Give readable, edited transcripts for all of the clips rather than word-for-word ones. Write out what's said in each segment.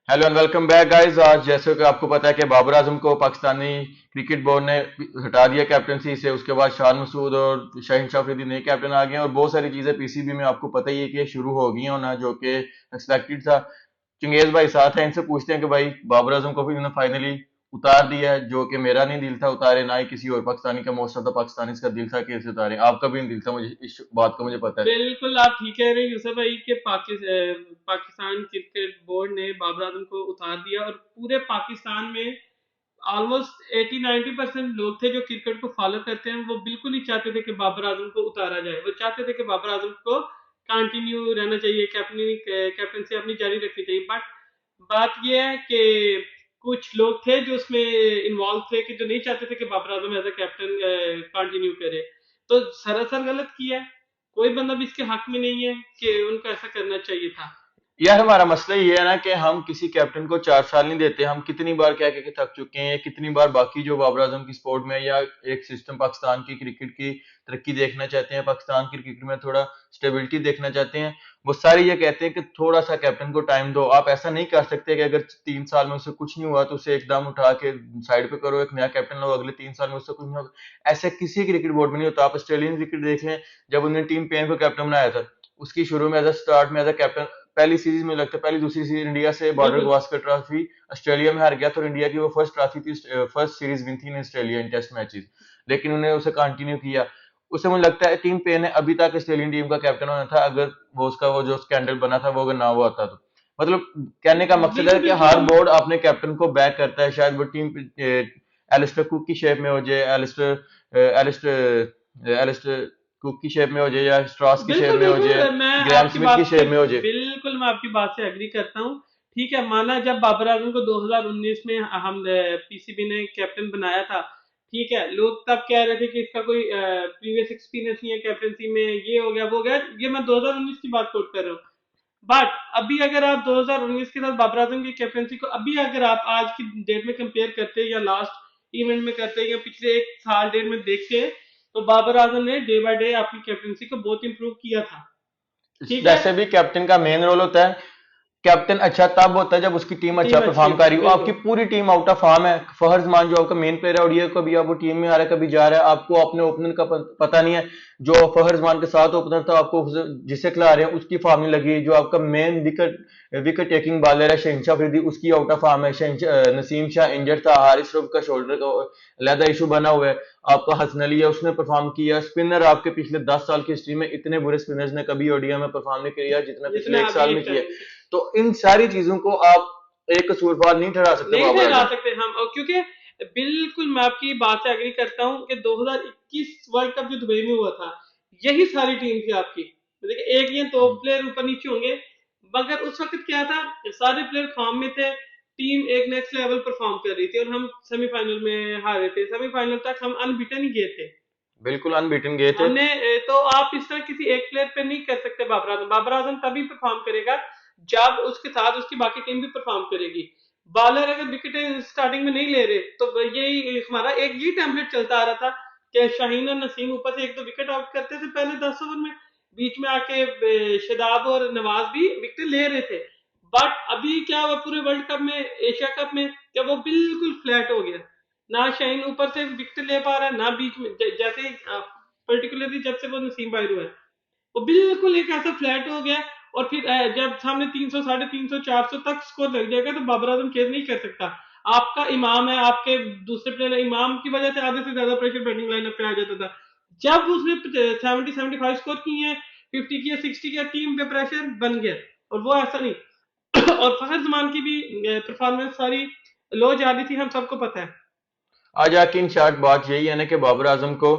Hello and welcome back guys. आज जैसे कि आपको पता है कि बाबर आजम को पाकिस्तानी क्रिकेट बोर्ड ने हटा दिया कैप्टनसी से। उसके बाद शान मसूद और शाहीन शाह अफरीदी नए कैप्टन आ गए हैं और बहुत सारी चीजें पीसीबी में आपको पता ही है कि शुरू हो गई हैं होना, जो कि एक्सपेक्टेड था। चंगेज भाई साथ हैं, इनसे पूछते हैं कि भाई बाबर आजम को भी इन्होंने फाइनली उतार दिया है, जो कि मेरा नहीं दिल था उतारे, ना ही किसी और पाकिस्तानी का। मोस्ट ऑफ द पाकिस्तानी का दिल था कि इसे उतारे। आपका भी नहीं दिल था, मुझे इस बात का मुझे पता है। बिल्कुल आप ठीक कह रहे हैं यूसुफ भाई कि पाकिस्तान क्रिकेट बोर्ड ने बाबर आजम को उतार दिया और पूरे पाकिस्तान में ऑलमोस्ट 80-90% लोग थे जो क्रिकेट को फॉलो करते हैं। वो बिल्कुल नहीं चाहते थे कि बाबर आजम को उतारा जाए। वो चाहते थे कि बाबर आजम को कंटिन्यू रहना चाहिए, कैप्टनसी अपनी जारी रखनी चाहिए। बट बात यह है कि कुछ लोग थे जो उसमें इन्वॉल्व थे कि जो नहीं चाहते थे कि Babar Azam as a captain continue करे। तो सरासर गलत किया है। कोई बंदा भी इसके हक में नहीं है कि उनको ऐसा करना चाहिए था। यार हमारा मसला ये है ना कि हम किसी कैप्टन को 4 साल नहीं देते। हम कितनी बार कह के थक चुके हैं, कितनी बार बाकी जो बाबर आजम की स्पोर्ट में या एक सिस्टम पाकिस्तान की क्रिकेट की तरक्की देखना चाहते हैं, पाकिस्तान की क्रिकेट में थोड़ा स्टेबिलिटी देखना चाहते हैं, वो सारे ये कहते हैं कि थोड़ा सा कैप्टन को टाइम दो। आप ऐसा नहीं कर सकते कि अगर 3 साल में उससे कुछ नहीं हुआ तो उसे एकदम उठा के साइड पे करो, एक नया कैप्टन लो, अगले 3 साल में उससे कुछ नहीं होगा। ऐसे किसी क्रिकेट बोर्ड में नहीं होता। आप ऑस्ट्रेलियन क्रिकेट देख लें, जब उन्होंने टीम पेन को कैप्टन बनाया था, उसकी शुरू में एज अ स्टार्ट में एज अ कैप्टन पहली सीरीज में लगता है, पहली दूसरी सीरीज इंडिया से बॉर्डर बिल्कुल। गवास्कर ट्रॉफी ऑस्ट्रेलिया में हार गया था, और इंडिया की वो फर्स्ट ट्रॉफी थी, फर्स्ट सीरीज विन थी in Australia in test matches. लेकिन उन्हें उसे कंटिन्यू किया। उसे मुझे लगता है टीम पेन ने अभी तक ऑस्ट्रेलियन टीम का कैप्टन होना था, अगर वो उसका वो जो स्कैंडल बना था वो अगर ना वो आता तो। मतलब कहने का मकसद है बिल्कुल कि बिल्कुल हर हम बोर्ड अपने कैप्टन को बैक करता है। शायद वो टीम एलिस्टर कुक की शेप में हो जाए, एलिस्टर कुक की शेप में हो जाए, या स्ट्रॉस की शेप बिल्कुल में हो बिल्कुल जाए, मैं ग्राम आपकी स्मिथ की बात से शेप में हो जाए। बिल्कुल मैं आपकी बात से एग्री करता हूँ। ठीक है, माना जब बाबर आजम को 2019 में हम पीसीबी ने कैप्टन बनाया था। ठीक है, लोग तब कह रहे थे कि इसका कोई प्रीवियस एक्सपीरियंस नहीं है कैप्टनसी में, ये हो गया वो हो गया। ये मैं 2019 की बात कोट कर रहा हूँ। बट अभी अगर आप 2019 के साथ बाबर आजम की कैप्टनसी को अभी अगर आप आज की डेट में कंपेयर करते हैं या लास्ट इवेंट में करते हैं या पिछले एक साल डेढ़ में देखते हैं, तो बाबर आजम ने डे बाय डे अपनी कैप्टनसी को बहुत इंप्रूव किया था। ठीक है। वैसे भी कैप्टन का मेन रोल होता है। कैप्टन अच्छा तब होता है जब उसकी टीम अच्छा टीम अच्छी परफॉर्म कर है रही हो। आपकी बिल्कुल। पूरी टीम आउट ऑफ फॉर्म है, फहर जमान जो आपका मेन प्लेयर है और ये कभी आप वो टीम में आ रहा है कभी जा रहा है, आपको अपने ओपनर का पता नहीं है। जो फहर जमान के साथ ओपनर था, आपको जिसे खिला रहे हैं उसकी फॉर्म नहीं लगी। जो आपका main wicket wicket taking bowler है शहनशाह अफरीदी, उसकी आउट ऑफ फॉर्म है। नसीम शाह इंजर्ड था, हारिस रऊफ का शोल्डर का लहदा इशू बना हुआ है। आपका हसन अली है, उसने परफॉर्म किया। स्पिनर आपके पिछले 10 साल की हिस्ट्री में इतने बुरे स्पिनर्स ने कभी ओडीआई में परफॉर्म नहीं किया जितना पिछले जितना एक अभी साल में एक किया। टाइम तो इन सारी चीजों को आप एक कसूरवार नहीं ठहरा सकते नहीं बाबर ठहरा आजम। सकते हम, और क्योंकि बिल्कुल मैं आपकी बात से एग्री करता हूं कि 2021 वर्ल्ड कप जो दुबई में हुआ था, यही सारी टीम थी आपकी। देखिए एक ये तो प्लेयर ऊपर नीचे होंगे, मगर उस वक्त क्या था, सारे प्लेयर फॉर्म में थे। टीम एक नेक्स्ट लेवल परफॉर्म कर रही थी और हम सेमीफाइनल में हारे थे। सेमीफाइनल तक हम अनबीटन ही गए थे। बिल्कुल अनबीटन गए थे। हमने तो आप इस तरह किसी एक प्लेयर पे नहीं कर सकते। बाबर आजम, बाबर आजम तभी परफॉर्म करेगा जब उसके साथ उसकी बाकी टीम भी परफॉर्म करेगी। बॉलर अगर विकेट स्टार्टिंग में नहीं ले रहे तो यही हमारा एक ही टेम्पलेट चलता आ रहा था कि शाहीन और नसीम ऊपर से एक दो विकेट आउट करते थे पहले 10 ओवर में। बीच में आके शादाब और नवाज भी विकेट ले रहे थे। बट अभी क्या हुआ पूरे वर्ल्ड कप में, एशिया कप में, जब वो बिल्कुल फ्लैट हो गया। ना शाहीन ऊपर से विकेट ले पा रहा है, ना बीच में जैसे पर्टिकुलरली जब से वो नसीम बायरू है, वो बिल्कुल एक ऐसा फ्लैट हो गया। और फिर जब सामने 300 350 400 तक स्कोर लग जाएगा तो बाबर आजम चेज नहीं कर सकता। आपका इमाम है, आपके दूसरे प्लेयर इमाम की वजह से आधे से ज्यादा प्रेशर बैटिंग लाइनअप पे आ जाता था। जब उसने 70-75 स्कोर किए हैं, 50 किया 60 किया, टीम पे प्रेशर बन गया। और वो ऐसा नहीं। और फखर जमान की भी परफॉर्मेंस सारी लो जा रही थी, हम सबको पता है। आज आके इन शार्ट बात यही है ना कि बाबर आजम को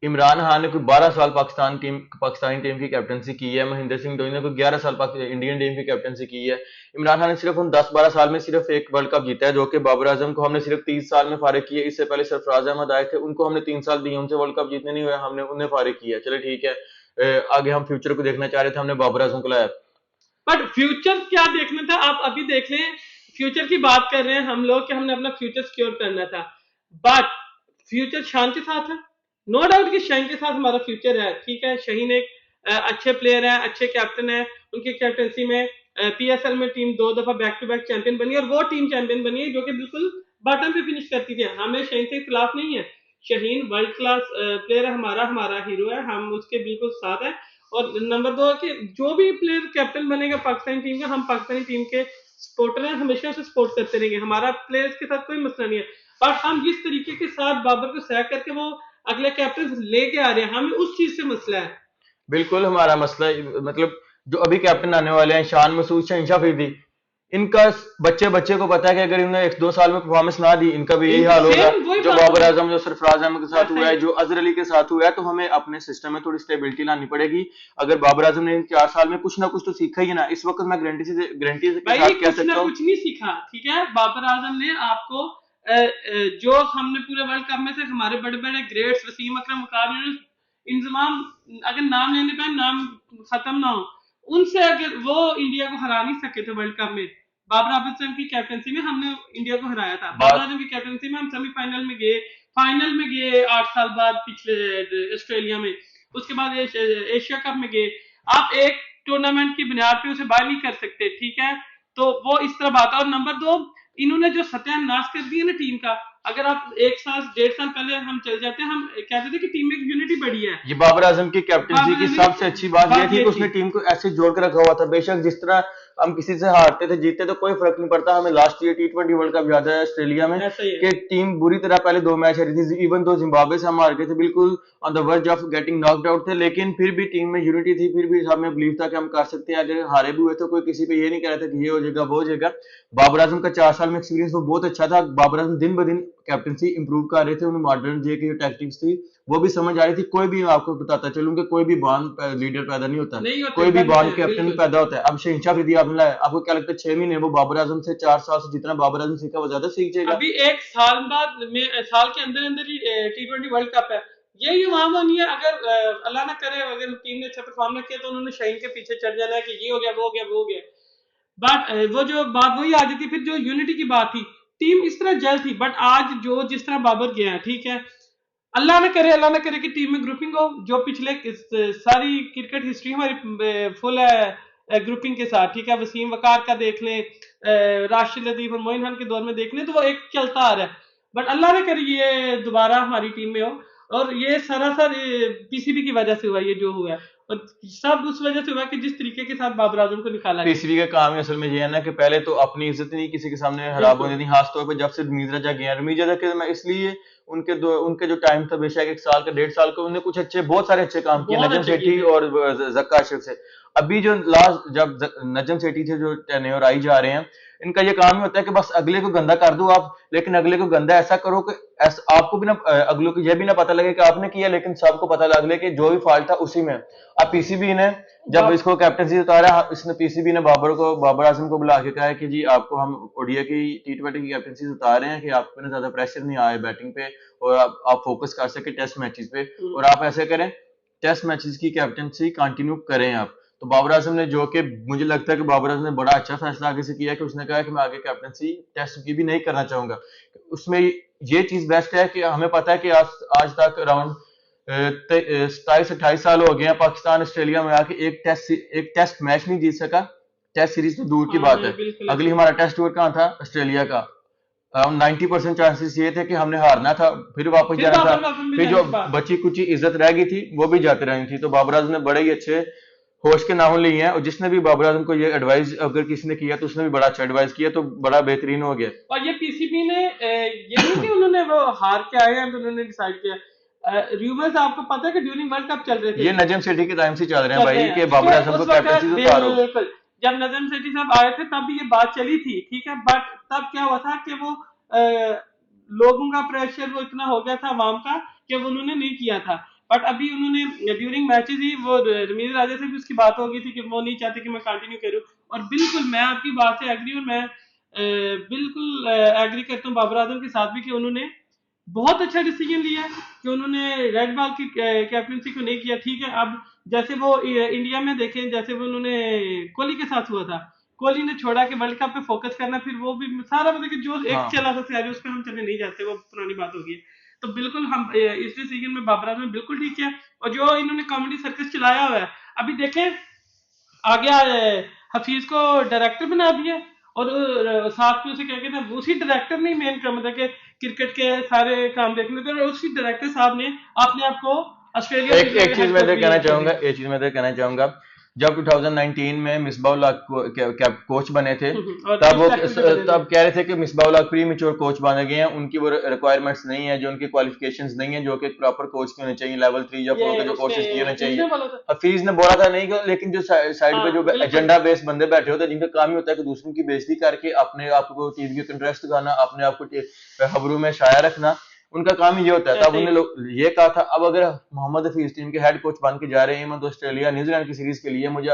इमरान खान ने कोई 12 साल पाकिस्तानी टीम की कैप्टनसी की है। महेंद्र सिंह धोनी ने कोई 11 साल इंडियन टीम की कैप्टनसी की है। इमरान खान ने सिर्फ उन 10-12 साल में सिर्फ एक वर्ल्ड कप जीता है, जो कि बाबर आजम को हमने सिर्फ 30 साल में फारिग किया। इससे पहले सरफराज अहमद आए थे, उनको हमने 3 साल दिए, उनसे वर्ल्ड कप जीतने नहीं हुआ, हमने उन्हें फारिग किया। चले ठीक है। आगे हम फ्यूचर को देखना चाह रहे थे, हमने बाबर आजम को लाया। बट फ्यूचर क्या देखना था आप अभी देख लें। फ्यूचर की बात कर रहे हैं हम लोग कि हमने अपना फ्यूचर सिक्योर करना था। बट फ्यूचर शान के साथ है। नो डाउट कि शाइन के साथ हमारा फ्यूचर है। ठीक है, शाहीन एक अच्छे प्लेयर है, अच्छे कैप्टन है। उनकी कैप्टनसी में पीएसएल में टीम 2 दफा बैक टू बैक चैंपियन बनी और वो टीम चैंपियन बनी है जो कि बिल्कुल बॉटम पे फिनिश करती थी। हमें शहीन के खिलाफ नहीं है, शहीन वर्ल्ड क्लास प्लेयर है, हमारा हमारा हीरो है, हम उसके बिल्कुल साथ हैं। और नंबर 2 है कि जो भी प्लेयर कैप्टन बनेगा पाकिस्तानी टीम का, हम पाकिस्तानी टीम के सपोर्टर हैं, हमेशा उसे सपोर्ट करते रहेंगे, हमारा प्लेयर्स के साथ कोई मसला नहीं है। और हम जिस तरीके के साथ बाबर को सैक करके वो अगले कैप्टन लेके आ रहे हैं, हमें उस चीज से मसला है। बिल्कुल हमारा मसला मतलब जो अभी कैप्टन आने वाले हैं शान मसूद, शहनशाह अफरीदी, इनका बच्चे बच्चे को पता है कि अगर इन्होंने 1-2 साल में परफॉर्मेंस ना दी इनका भी यही हाल होगा सेम वही जो बात बाबर होगी। आजम, जो सरफराज अहमद के साथ ऐसा हुआ ही है, जो अजहर अली के साथ हुआ है। तो हमें अपने सिस्टम में थोड़ी स्टेबिलिटी लानी पड़ेगी। अगर बाबर आजम ने इन 4 साल में कुछ ना कुछ तो सीखा ही है ना, इस वक्त मैं गारंटी के भाई साथ कह कुछ ना सकता हूँ। कुछ नहीं सीखा, ठीक है। बाबर आजम ने आपको जो हमने पूरे वर्ल्ड कप में से हमारे बड़े बड़े ग्रेट्स वसीम अकरम, वकार यूनुस, इंजमाम, अगर नाम लेने पे नाम खत्म ना हो, उनसे अगर वो इंडिया को हरा नहीं सके थे वर्ल्ड कप में। बाबर आजम की कैप्टनसी में हमने इंडिया को हराया था, बाबर बात आजम की कैप्टनसी में हम सेमीफाइनल में गए, फाइनल में गए 8 साल बाद पिछले ऑस्ट्रेलिया में, उसके बाद एशिया कप में गए। आप एक टूर्नामेंट की बुनियाद पे उसे बाय नहीं कर सकते, ठीक है। तो वो इस तरह बात है। और नंबर 2, इन्होंने जो सत्यानाश कर दिया ना टीम का, अगर आप 1 साल 1.5 साल पहले हम चल जाते हैं, हम कहते थे कि टीम में एक यूनिटी बढ़ी है। ये बाबर आजम की कैप्टनसी बाबर की आजम सबसे अच्छी बात यह बात थी ये कि थी। उसने टीम को ऐसे जोड़ के रखा हुआ था। बेशक जिस तरह हम किसी से हारते थे जीतते तो कोई फर्क नहीं पड़ता। हमें last year T20 world cup याद है ऑस्ट्रेलिया में ऐसा ही है। कि टीम बुरी तरह पहले 2 मैच हारी थी, इवन दो जिम्बाब्वे से हम हार गए थे, बिल्कुल on the verge of getting knocked out थे, लेकिन फिर भी टीम में यूनिटी थी, फिर भी हमें बिलीव था कि हम कर सकते हैं। अगर हारे भी हुए तो कोई किसी पे ये नहीं कह रहा था कि ये हो जाएगा वो हो जाएगा। बाबर आजम का 4 साल में एक्सपीरियंस वो बहुत अच्छा था। बाबर आजम दिन ब दिन कैप्टनसी इंप्रूव कर रहे थे, उन्हें मॉडर्न जे की जो टैक्टिक्स थी वो भी समझ आ रही थी। कोई भी, मैं आपको बताता चलूं कि कोई भी बान लीडर पैदा नहीं होता, नहीं होते, कोई भी बनते बान हैं कैप्टन बिल्कुल। पैदा होता है। अब शहनशाह अफरीदी आपने लाया, आपको क्या लगता है 6 महीने वो बाबर आजम से 4 साल से जितना बाबर आजम सीखा वो ज्यादा सीख जाएगा? अभी 1 साल बाद में, साल के अंदर अंदर ही T20 वर्ल्ड कप है। यही वहां वो नहीं है। अगर अल्लाह ना करे अगर टीम ने अच्छा परफॉर्म ना किया तो उन्होंने शाहीन के पीछे चढ़ जाना है कि ये हो गया वो हो गया वो हो गया। बट वो जो बात वही आ जाती, फिर जो यूनिटी की बात थी, टीम इस तरह जल थी। बट आज जो जिस तरह बाबर गया है, ठीक है, अल्लाह ना करे कि टीम में ग्रुपिंग हो जो पिछले सारी क्रिकेट हिस्ट्री हमारी फुल है ग्रुपिंग के साथ, ठीक है। वसीम वकार का देख लें, राशिद लतीफ और मोइन खान के दौर में देख लें, तो वो एक चलता आ रहा है। बट अल्लाह ने करे ये दोबारा हमारी टीम में हो। और ये सरासर पीसीबी की वजह से हुआ ये जो हुआ है, और सब उस वजह से हुआ कि जिस तरीके के साथ बाबर आजम को निकाला गया। पीसीबी का काम ही असल में ये है ना कि पहले तो अपनी इज्जत नहीं किसी के सामने खराब होने बिल्कुल। दी, खास तौर पे जब से रमीज रजा गया। रमीज रजा के मैं इसलिए उनके जो टाइम था, बेशक 1 साल का 1.5 साल का, उन्होंने कुछ अच्छे, बहुत सारे अच्छे काम किए बहुत नजम अच्छे किए सेठी थे। और जक्का अशरफ से। अभी जो लास्ट जब नजम सेठी थे जो टेन्योर आई जा रहे हैं, इनका ये काम ही होता है कि बस अगले को गंदा कर दो आप, लेकिन अगले को गंदा ऐसा करो कि आपको भी ना, अगलों को यह भी ना पता लगे कि आपने किया, लेकिन सबको पता लगे कि जो भी फॉल्ट था उसी में। अब पीसीबी ने जब इसको कैप्टनसी उतारा, इसने पीसीबी ने बाबर आजम को बुला के कहा है कि जी आपको हम ओडीआई की T20 की कैप्टनसी उतार रहे हैं कि आप पे ना ज्यादा प्रेशर नहीं आए बैटिंग पे, और आप फोकस कर सके टेस्ट मैचेस पे, और आप ऐसे करें टेस्ट मैचेस की कैप्टनसी कंटिन्यू करें आप। तो बाबर आजम ने, जो कि मुझे लगता है कि बाबर आजम ने बड़ा अच्छा फैसला आगे से किया कि उसने कहा कि मैं आगे कैप्टनसी टेस्ट की भी नहीं करना चाहूंगा। उसमें ये चीज बेस्ट है कि हमें पता है कि आज तक अराउंड 27-28 साल हो गए हैं पाकिस्तान ऑस्ट्रेलिया में आके एक टेस्ट मैच नहीं जीत सका। टेस्ट सीरीज तो दूर की हाँ बात नहीं है। बिल्कुल अगली ऐसा ही हमारा टेस्ट टूर कहाँ था? ऑस्ट्रेलिया का। 90% चांसेस ये थे कि हमने हारना था, फिर वापस फिर जाना था, बाबर आजम भी फिर जाने जो की बात। बची कुची इज्जत रह गई थी वो भी जाते रही थी। तो बाबर आजम ने बड़े ही अच्छे होश के नाम लिए हैं, और जिसने भी बाबर आजम को ये एडवाइस अगर किसी ने किया तो उसने भी बड़ा अच्छा एडवाइस किया, तो बड़ा बेहतरीन हो गया। और ये पीसीबी ने ये नहीं कि उन्होंने वो हार के आए हैं तो उन्होंने डिसाइड किया। र्यूमर्स आपको पता है कि ड्यूरिंग वर्ल्ड कप चल रहे थे, ये नजम सेठी के टाइम से चल रहे हैं चल रहे भाई हैं, कि ठीक बाबर है। आजम को उस वक्त कैप्टनसी से उतारो। बिल्कुल जब नजम सेठी साहब आए थे तब भी ये बात चली थी, ठीक है। बट तब क्या हुआ था कि वो लोगों का प्रेशर वो इतना हो गया था अवाम का कि वो उन्होंने नहीं किया था। बट अभी उन्होंने ड्यूरिंग मैचेस ही वो रमीज राजा से भी उसकी बात हो गई थी कि वो नहीं चाहते कि मैं कंटिन्यू करूं। और बिल्कुल मैं आपकी बात से एग्री, और मैं बिल्कुल एग्री करता हूँ बाबर आजम के साथ भी कि उन्होंने बहुत अच्छा डिसीजन लिया है कि उन्होंने रेड बॉल की कैप्टनसी को नहीं किया, ठीक है। अब जैसे वो इंडिया में देखें, जैसे वो उन्होंने कोहली के साथ हुआ था, कोहली ने छोड़ा कि वर्ल्ड कप पे फोकस करना, फिर वो भी सारा मतलब कि जो एक हाँ, चला था सिनेरियो उस पर हम चले नहीं जाते, वो पुरानी बात होगी। तो बिल्कुल हम इस डिसीजन में बाबर आजम ने बिल्कुल ठीक किया। और जो इन्होंने कॉमेडी सर्कस चलाया हुआ है, अभी देखें आ गया हफीज को डायरेक्टर बना दिया, और साथ में उसे क्या कहते हैं, उसी डायरेक्टर ने मेन का मतलब कि क्रिकेट के सारे काम देखने थे, और उसी डायरेक्टर साहब ने अपने आप को ऑस्ट्रेलिया एक एक चीज हेड मैं कोच तो कहना भी कर चाहूंगा, दिया। एक चीज मैं तो कहना चाहूंगा, जब 2019 में मिसबाउल हक कोच बने थे, और तब चीफ वो सेलेक्टर भी बने थे। तब कह रहे थे कि मिसबाउल हक प्री मेच्योर कोच बने गए हैं, उनकी वो रिक्वायरमेंट्स नहीं है, जो उनकी क्वालिफिकेशंस नहीं है जो कि एक प्रॉपर कोच की होनी चाहिए, लेवल 3 या 4 ये के जो उसने कोर्सेज किए होने हफीज चाहिए। ने बोला था। हफीज ने बोला था नहीं, लेकिन जो साइड पे हाँ जो बिल्कुल। एजेंडा बेस्ड बंदे बैठे होते हैं, जिनका काम ही होता है कि दूसरों की बेइज्जती करके अपने आप को टीवी के इंटरेस्ट दिखाना, अपने आप को खबरों में शाया रखना, उनका काम ही ये होता है। तब ऐसे ही। उन्होंने ये कहा था, अब अगर मोहम्मद हफीज टीम के हेड कोच बन के जा रहे हैं तो ऑस्ट्रेलिया न्यूजीलैंड की सीरीज के लिए, मुझे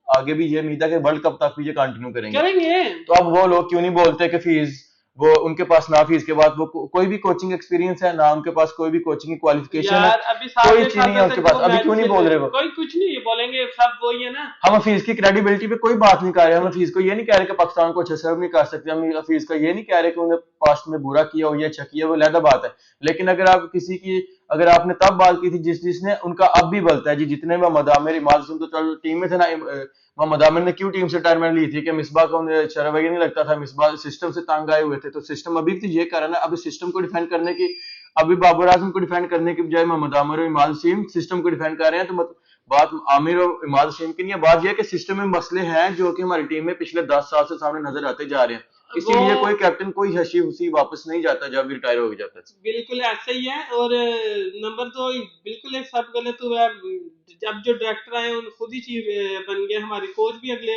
आगे भी ये उम्मीद है कि वर्ल्ड कप तक भी ये कंटिन्यू करेंगे। करेंगे। तो अब वो लोग क्यों नहीं बोलते कि फीस, वो उनके पास ना फीस के बाद वो कोई भी कोचिंग एक्सपीरियंस है ना, उनके पास कोई भी कोचिंग की क्वालिफिकेशन है, यार अभी साल कोई डेढ़ चीज साल नहीं है तक उनके तो पास, वो अभी मैच क्यों नहीं खेल बोल रहे रहे हैं, वो? कोई कुछ नहीं बोलेंगे, सब वही है ना। हम हफीज की क्रेडिबिलिटी पे कोई बात नहीं कर रहे, हम हफीज को ये नहीं कह रहे कि पाकिस्तान को अच्छा सर्व नहीं कर सकते, हम हफीज का ये नहीं कह रहे कि उन्हें पास्ट में बुरा किया हो या अच्छा किया, वो अलग बात है। लेकिन अगर आप किसी की, अगर आपने तब बात की थी जिसने उनका अब भी बलता है जी, जितने मोहम्मद आमिर, इमाद हसन तो चलो टीम में थे ना, मोहम्मद आमिर ने क्यों टीम से रिटायरमेंट ली थी कि मिसबा को उन्हें शर्म नहीं लगता था, मिसबा सिस्टम से तंग आए हुए थे, तो सिस्टम अभी भी तो ये कर रहा है ना, अभी सिस्टम को डिफेंड करने की, अभी बाबर आजम को डिफेंड करने की बजाय मोहम्मद आमिर और इमाद हसीम सिस्टम को डिफेंड कर रहे हैं। तो बात आमिर और इमाद हसीम की नहीं है, बात यह है कि सिस्टम में मसले हैं जो कि हमारी टीम में पिछले 10 साल से सामने नजर आते जा रहे हैं, वो इसीलिए कोई कैप्टन कोई हसी हुसी वापस नहीं जाता जब भी रिटायर हो जाता है। बिल्कुल ऐसा ही है। और नंबर दो, बिल्कुल एक सब गलत हुआ है। जब जो डायरेक्टर आए उन खुद ही चीफ बन गए, हमारे कोच भी अगले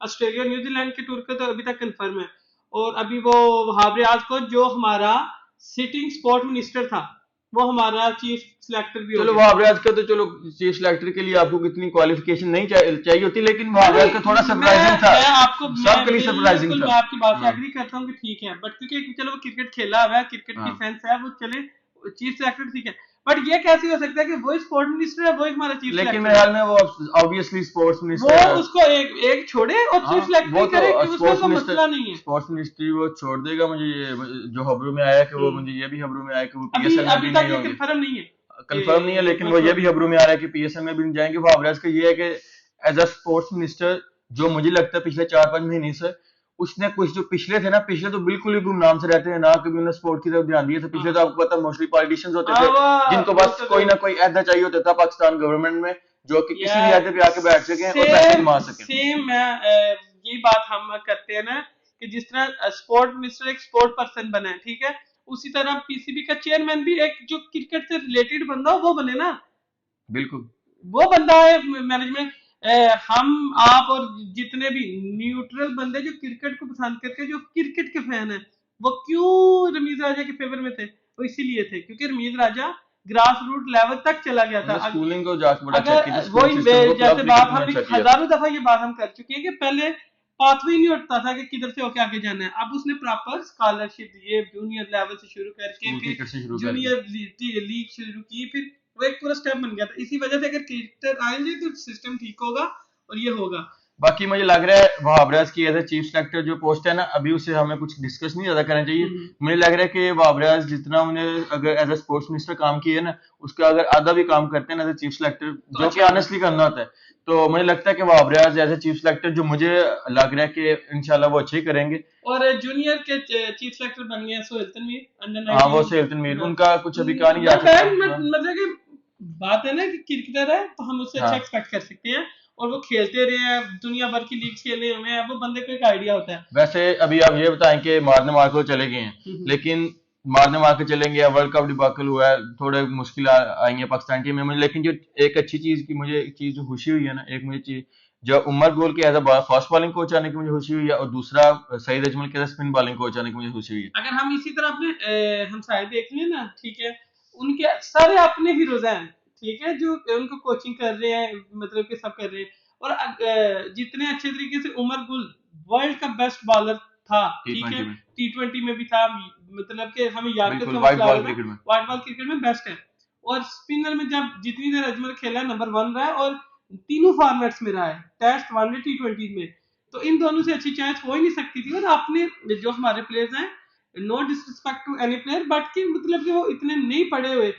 ऑस्ट्रेलिया न्यूजीलैंड के टूर का तो अभी तक कंफर्म है। और अभी वो हाबरे आज को जो हमारा सिटिंग स्पोर्ट मिनिस्टर था, वो हमारा चीफ सिलेक्टर भी हो चलो गया। वहाबराज का तो चलो, चीफ सिलेक्टर के लिए आपको कितनी क्वालिफिकेशन नहीं चाहिए होती, लेकिन वहाबराज का थोड़ा नहीं, सरप्राइजिंग था, मैं आपको मैं सबके लिए सरप्राइजिंग बिल्कुल था। मैं आपकी बात से हाँ एग्री करता हूँ कि ठीक है, बट क्योंकि चलो वो क्रिकेट खेला हुआ है, क्रिकेट की हाँ। सेंस है, वो चले चीफ सेलेक्टर ठीक है। बट ये कैसे हो सकता है कि वो स्पोर्ट मिनिस्टर है, वो हमारा चीफ लेकिन सेलेक्टर मेरे है? ख्याल में वो ऑब्वियसली स्पोर्ट्स वो मिनिस्टर है। उसको एक एक छोड़े और हाँ चीफ सेलेक्टर वो ही तो करे, कि उसमें स्पोर्ट्स कोई मिनिस्टर, मसला नहीं है। स्पोर्ट्स मिनिस्ट्री वो छोड़ देगा, मुझे ये जो खबरों में आया कि वो, हम्म। मुझे ये भी खबरों में आया कि वो अभी पीएसएल में अभी भी तक नहीं ये होंगे। कंफर्म नहीं है कंफर्म नहीं है, कि लेकिन वो वो ये भी छोड़ेंगे। खबरों में आ रहा है कि पीएसएल में भी नहीं जाएंगे। वहाबराज का ये है कि एज अ स्पोर्ट्स मिनिस्टर, जो मुझे लगता है पिछले 4-5 महीने से उसने कुछ, जो पिछले थे ना, पिछले तो बिल्कुल ही गुमनाम से रहते हैं ना, कभी उन्होंने स्पोर्ट की तरफ ध्यान दिया था। पिछले तो हाँ आपको पता मोस्टली पॉलिटिशियंस होते हाँ थे, जिनको वो बस कोई तो ना कोई ऐसा चाहिए होता था पाकिस्तान गवर्नमेंट में, जो कि किसी भी यार ऐसे पे आके बैठ सकें और पैसे सेम कमा सकें। सेम मैं यही बात हम करते हैं ना, कि जिस तरह स्पोर्ट मिनिस्टर एक स्पोर्ट पर्सन बना है, ठीक है, उसी तरह पीसीबी का चेयरमैन भी एक जो क्रिकेट से रिलेटेड बंदा हो वो बने ना। बिल्कुल। वो बंदा है मैनेजमेंट। हम आप और जितने भी न्यूट्रल बंदे जो क्रिकेट को पसंद करके, जो क्रिकेट के फैन है, वो क्यों रमीज राजा के फेवर में थे? वो इसीलिए थे क्योंकि रमीज राजा ग्रास रूट लेवल तक चला गया था। उन्होंने स्कूलिंग को जाके बड़ा अच्छा किया था, अगर स्कूल वही सिस्टम को क्लब जैसे क्रिकेट बात में हम अच्छा किया था। हजारों दफा ये बात हम कर चुके हैं कि पहले पाथवे नहीं उठता था कि किधर से होके आगे जाना है। अब उसने प्रॉपर स्कॉलरशिप दिए, जूनियर लेवल से शुरू करके स्कूल फिर क्रिकेट से शुरू करके। जूनियर लीग शुरू की, फिर वो एक पूरा स्टेप बन गया था। इसी वजह से अगर क्रिकेटर आएंगे तो सिस्टम ठीक होगा और ये होगा। बाकी मुझे लग रहा है वहाबराज की एज ए चीफ सेलेक्टर जो पोस्ट है ना, अभी उसे हमें कुछ डिस्कस नहीं ज्यादा करना चाहिए। मुझे लग रहा है कि वहाबराज जितना उन्हें अगर एज ए स्पोर्ट्स मिनिस्टर काम किया है ना, उसका अगर आधा भी काम करते हैं एज ए चीफ सेलेक्टर, तो जो कि अच्छा होगा। ऑनेस्टली करना होता है, तो मुझे लगता है कि वहाबराज एज ए चीफ सेलेक्टर, जो मुझे लग रहा है कि इंशाल्लाह वो अच्छे ही करेंगे। और जूनियर के चीफ सेलेक्टर बन गए सोहेल तनवीर, अंडर हाँ वो 19। सेल्टन मीर, हाँ उनका कुछ अभी कहा नहीं जा बट सकता। हाँ मतलब कि बात है ना कि क्रिकेटर है तो हम उससे अच्छा हाँ। एक्सपेक्ट कर सकते हैं, और वो खेलते रहे हैं, दुनिया भर की लीग खेले हुए हैं, वो बंदे को एक आइडिया होता है। वैसे अभी आप ये बताएं कि मारने मार को चले गए हैं, लेकिन मारने मार के चलेंगे, वर्ल्ड कप डिबाकल हुआ है, थोड़े मुश्किल आई है पाकिस्तान टीम में मुझे, लेकिन जो एक अच्छी चीज की मुझे एक चीज जो खुशी हुई है ना, एक मुझे चीज जो उमर गोल के as a fast bowling coach आने की मुझे खुशी हुई है, और दूसरा सईद अजमल के एज स्पिन बॉलिंग कोच आने की मुझे खुशी हुई है। अगर हम इसी तरह अपने हम सारे देख लें ना, ठीक है, उनके सारे अपने हीरोज हैं, ठीक है, जो उनको कोचिंग कर रहे हैं, मतलब कि सब कर रहे हैं। और जितने अच्छे तरीके से उमर गुल वर्ल्ड का बेस्ट बॉलर था, टी ठीक है, ट्वेंटी में T20 में भी था, मतलब कि हमें याद बिल्कुल, का वाइट मसला आ बॉल रहा था, क्रिकेट में। व्हाइट बॉल क्रिकेट में बेस्ट है। और स्पिनर में जब जितनी देर अजमल खेला है, नंबर 1 रहा है, और तीनों फॉर्मेट्स में रहा है, टेस्ट, वनडे, T20 में। तो इन दोनों से अच्छी चॉइस हो ही नहीं सकती थी। और आपने जो हमारे प्लेयर्स हैं, no disrespect to any player, but कि मतलब कि वो इतने नहीं पड़े हुए,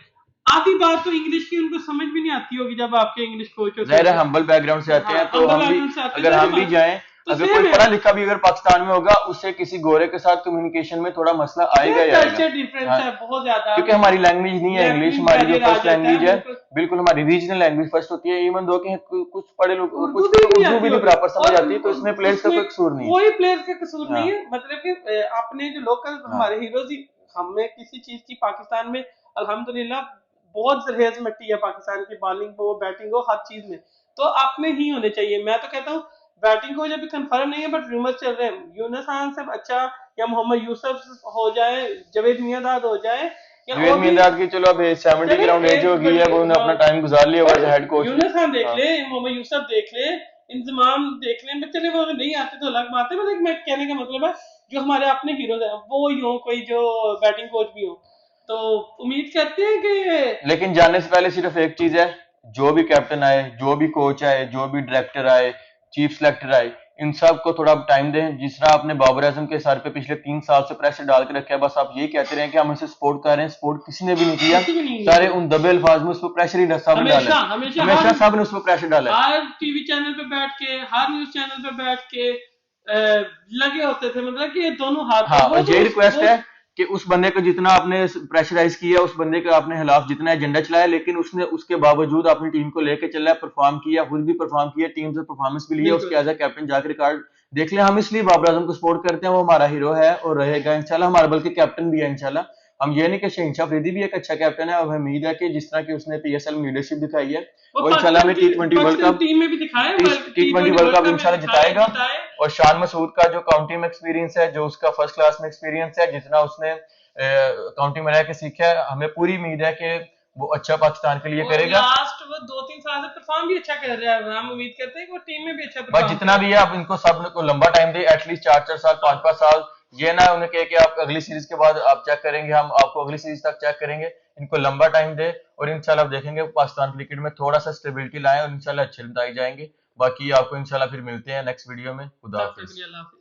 आधी बात तो इंग्लिश की उनको समझ भी नहीं आती होगी जब आपके इंग्लिश कोच होते ज़ाहिर है हैं। हम्बल बैकग्राउंड से आते हाँ, हैं, तो अंदर हम भी बैकग्राउंड से आते हैं, अगर जाहिर हम भी बात है। जाएं, तो अगर कोई सेम है, पढ़ा लिखा भी अगर पाकिस्तान में होगा, उससे किसी गोरे के साथ कम्युनिकेशन में थोड़ा मसला आएगा ही आएगा। कल्चर डिफरेंस हाँ, है बहुत ज्यादा, क्योंकि हमारी लैंग्वेज नहीं है इंग्लिश, लैंग्वेज हमारी जो बैरियर आ फर्स्ट जाता लैंग्वेज है है, बिल्कुल। बिल्कुल हमारी रीजनल लैंग्वेज फर्स्ट होती है। इवन दो कि कुछ पढ़े लोग उर्दू कुछ भी को नहीं उर्दू आती भी नहीं होगी, प्रॉपर समझ और आती, तो इसमें प्लेयर्स का उसमें कोई कसूर नहीं है। कोई प्लेयर का कसूर हाँ, नहीं है, मतलब कि अपने जो लोकल हाँ, हमारे हीरोज ही, हमें किसी चीज की पाकिस्तान में अल्हम्दुलिल्लाह बहुत जरहेज मिट्टी है पाकिस्तान की, बॉलिंग हो बैटिंग हो हर चीज में, तो अपने ही होने चाहिए। मैं तो कहता हूँ बैटिंग को जब कंफर्म नहीं है, बट रूमर चल रहे हैं यूनुस खान से अच्छा, या मोहम्मद यूसुफ हो जाए, जावेद मियांदाद हो जाए, या जुवेद और भी मियांदाद की चलो अब 70 के चले अराउंड एज एक हो गई है, बड़ी, वो उन्होंने हाँ, अपना टाइम गुजार लिया हुआ बट एज हेड कोच ने। यूनुस खान देख हाँ, ले, मोहम्मद यूसुफ देख ले, इंजमाम देख ले, मैं चले वो अगर नहीं आते तो अलग बात है, मतलब मैं कहने का मतलब है जो हमारे अपने हीरोज हैं वो ही हो, कोई जो बैटिंग कोच भी हो, तो उम्मीद करते हैं कि लेकिन जाने से पहले सिर्फ एक चीज है, जो भी कैप्टन आए, जो भी कोच आए, जो भी डायरेक्टर आए, चीफ सेलेक्टर आए, इन सब को थोड़ा टाइम दें। जिस तरह आपने बाबर आजम के सर पे पिछले 3 साल से प्रेशर डाल के रखा है, बस आप यही कहते रहे कि हम इसे सपोर्ट कर रहे हैं, सपोर्ट किसी ने भी नहीं किया। किसी भी नहीं सारे किया। उन दबे अल्फाज में उस पर प्रेशर ही सब ने डाला हमेशा है, हमेशा हमेशा हर सब ने उस पर प्रेशर डाला है। हर टीवी चैनल पे बैठ के, हर न्यूज चैनल पे बैठ के लगे होते थे, मतलब कि दोनों हाथ हाँ, पर और वो तो यही रिक्वेस्ट वो है कि उस बंदे को जितना आपने प्रेशराइज किया, उस बंदे के आपने खिलाफ जितना एजेंडा चलाया, लेकिन उसने उसके बावजूद अपनी टीम को लेकर चला, परफॉर्म किया, खुद भी परफॉर्म किया, टीम से परफॉर्मेंस भी लिया, उसके बिल्कुल। एज ए कैप्टन जाकर रिकॉर्ड देख ले। हम इसलिए बाबर आजम को सपोर्ट करते हैं, वो हमारा हीरो है और रहेगा इंशाल्लाह, हमारा बल्कि कैप्टन भी है इंशाल्लाह। हम ये नहीं कि शहनशाह अफरीदी भी एक अच्छा कैप्टन है, और हमें उम्मीद है कि जिस तरह की उसने पीएसएल में लीडरशिप दिखाई है, वो वो इंशाल्लाह पाकिस्तान हमें की टी20 वर्ल्ड पाकिस्तान कप टीम में भी दिखाए, T T twenty twenty world world cup cup में इंशाल्लाह दिखाए जिताएगा। जिताए। और शान मसूद का जो काउंटी में एक्सपीरियंस है, जो उसका फर्स्ट क्लास में एक्सपीरियंस है, जितना उसने काउंटी में रह के सीखा है, हमें पूरी उम्मीद है कि वो अच्छा पाकिस्तान के लिए और करेगा। लास्ट वो 2-3 साल से परफॉर्म भी अच्छा कर रहा है, हम उम्मीद करते हैं कि वो टीम में भी अच्छा बस परफॉर्म जितना करे। भी है, आप इनको सब को लंबा टाइम दे, एटलीस्ट 4-4 साल, 5-5 साल। ये ना उन्हें कहे कि आप अगली सीरीज के बाद आप चेक करेंगे, हम आपको अगली सीरीज तक चेक करेंगे। इनको लंबा टाइम दे, और इंशाल्लाह आप देखेंगे पाकिस्तान क्रिकेट में थोड़ा सा स्टेबिलिटी लाएं, और इंशाल्लाह अच्छे बताए जाएंगे। बाकी आपको इंशाल्लाह फिर मिलते हैं नेक्स्ट वीडियो में। खुदा तब तक के हाफिज। लिए अल्लाह हाफिज।